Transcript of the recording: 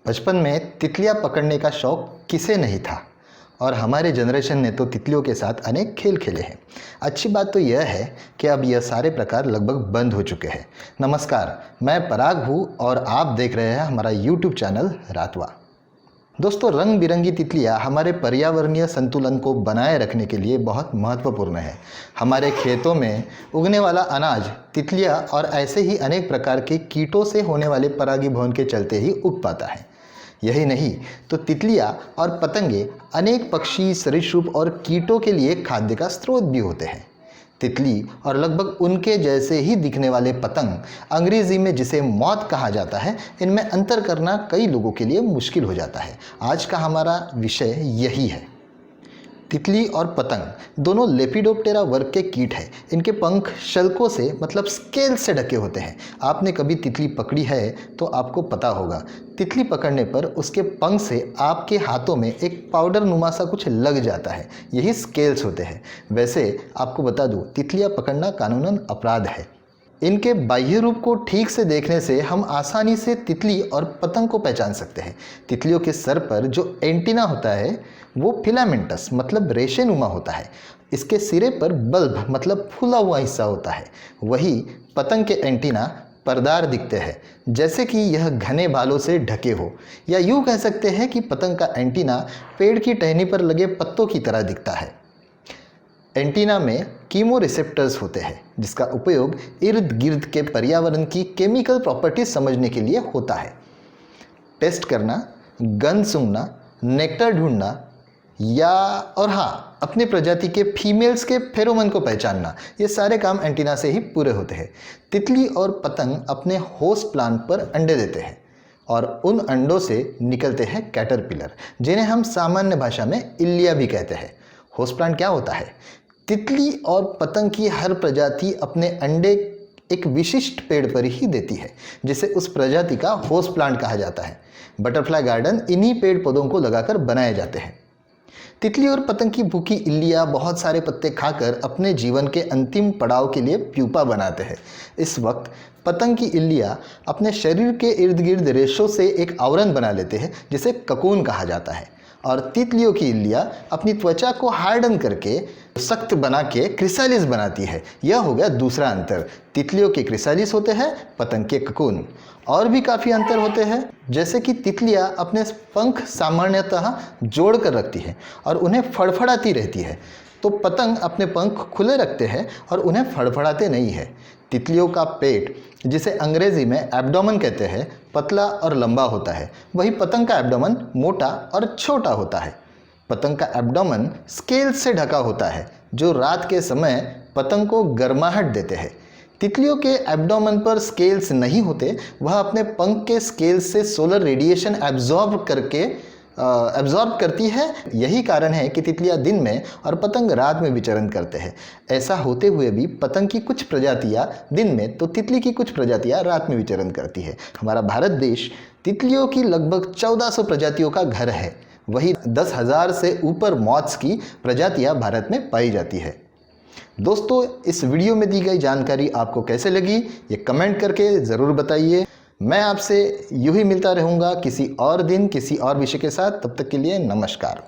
बचपन में तितलियां पकड़ने का शौक किसे नहीं था। और हमारे जनरेशन ने तो तितलियों के साथ अनेक खेल खेले हैं। अच्छी बात तो यह है कि अब यह सारे प्रकार लगभग बंद हो चुके हैं। नमस्कार, मैं पराग हूँ और आप देख रहे हैं हमारा यूट्यूब चैनल रातवा। दोस्तों, रंग बिरंगी तितलियाँ हमारे पर्यावरणीय संतुलन को बनाए रखने के लिए बहुत महत्वपूर्ण है। हमारे खेतों में उगने वाला अनाज तितलियाँ और ऐसे ही अनेक प्रकार के कीटों से होने वाले परागीभवन के चलते ही उग पाता है। यही नहीं तो तितलियाँ और पतंगे अनेक पक्षी, सरीसृप और कीटों के लिए खाद्य का स्रोत भी होते हैं। तितली और लगभग उनके जैसे ही दिखने वाले पतंग, अंग्रेजी में जिसे मॉथ कहा जाता है, इनमें अंतर करना कई लोगों के लिए मुश्किल हो जाता है। आज का हमारा विषय यही है। तितली और पतंग दोनों लेपिडोप्टेरा वर्ग के कीट हैं। इनके पंख शल्कों से मतलब स्केल से ढके होते हैं। आपने कभी तितली पकड़ी है तो आपको पता होगा, तितली पकड़ने पर उसके पंख से आपके हाथों में एक पाउडर नुमा सा कुछ लग जाता है। यही स्केल्स होते हैं। वैसे आपको बता दूं, तितलियां पकड़ना कानूनन अपराध है। इनके बाह्य रूप को ठीक से देखने से हम आसानी से तितली और पतंग को पहचान सकते हैं। तितलियों के सर पर जो एंटीना होता है वो फिलामेंटस मतलब रेशेनुमा होता है। इसके सिरे पर बल्ब मतलब फूला हुआ हिस्सा होता है। वही पतंग के एंटीना परदार दिखते हैं, जैसे कि यह घने बालों से ढके हो, या यूँ कह सकते हैं कि पतंग का एंटीना पेड़ की टहनी पर लगे पत्तों की तरह दिखता है। एंटीना में कीमो रिसेप्टर्स होते हैं, जिसका उपयोग इर्द गिर्द के पर्यावरण की केमिकल प्रॉपर्टीज समझने के लिए होता है। टेस्ट करना, गंध सूंघना, नेक्टर ढूंढना और हाँ, अपनी प्रजाति के फीमेल्स के फेरोमोन को पहचानना, ये सारे काम एंटीना से ही पूरे होते हैं। तितली और पतंग अपने होस्ट प्लांट पर अंडे देते हैं और उन अंडों से निकलते हैं कैटरपिलर, जिन्हें हम सामान्य भाषा में इल्लिया भी कहते हैं। होस्ट प्लांट क्या होता है? तितली और पतंग की हर प्रजाति अपने अंडे एक विशिष्ट पेड़ पर ही देती है, जिसे उस प्रजाति का होस्ट प्लांट कहा जाता है। बटरफ्लाई गार्डन इन्हीं पेड़ पौधों को लगाकर बनाए जाते हैं। तितली और पतंग की भूखी इल्लियाँ बहुत सारे पत्ते खाकर अपने जीवन के अंतिम पड़ाव के लिए प्यूपा बनाते हैं। इस वक्त पतंग की इल्लियाँ अपने शरीर के इर्द गिर्द रेशों से एक आवरण बना लेते हैं, जिसे ककून कहा जाता है। और तितलियों की इल्लियाँ अपनी त्वचा को हार्डन करके सख्त बना के क्रिसालिस बनाती है। यह हो गया दूसरा अंतर। तितलियों के क्रिसालिस होते हैं, पतंग के ककून। और भी काफ़ी अंतर होते हैं, जैसे कि तितलियाँ अपने पंख सामान्यतः जोड़ कर रखती है और उन्हें फड़फड़ाती रहती है, तो पतंग अपने पंख खुले रखते हैं और उन्हें फड़फड़ाते नहीं है। तितलियों का पेट, जिसे अंग्रेजी में एब्डोमेन कहते हैं, पतला और लंबा होता है। वही पतंग का एब्डोमेन मोटा और छोटा होता है। पतंग का एब्डोमेन स्केल से ढका होता है, जो रात के समय पतंग को गर्माहट देते हैं। तितलियों के एब्डोमेन पर स्केल्स नहीं होते। वह अपने पंख के स्केल्स से सोलर रेडिएशन एब्जॉर्ब करती है। यही कारण है कि तितलियां दिन में और पतंग रात में विचरण करते हैं। ऐसा होते हुए भी पतंग की कुछ प्रजातियां दिन में तो तितली की कुछ प्रजातियां रात में विचरण करती है। हमारा भारत देश तितलियों की लगभग 1400 प्रजातियों का घर है। वही 10,000 से ऊपर मॉथ्स की प्रजातियां भारत में पाई जाती है। दोस्तों, इस वीडियो में दी गई जानकारी आपको कैसे लगी, ये कमेंट करके ज़रूर बताइए। मैं आपसे यूं ही मिलता रहूँगा किसी और दिन किसी और विषय के साथ। तब तक के लिए नमस्कार।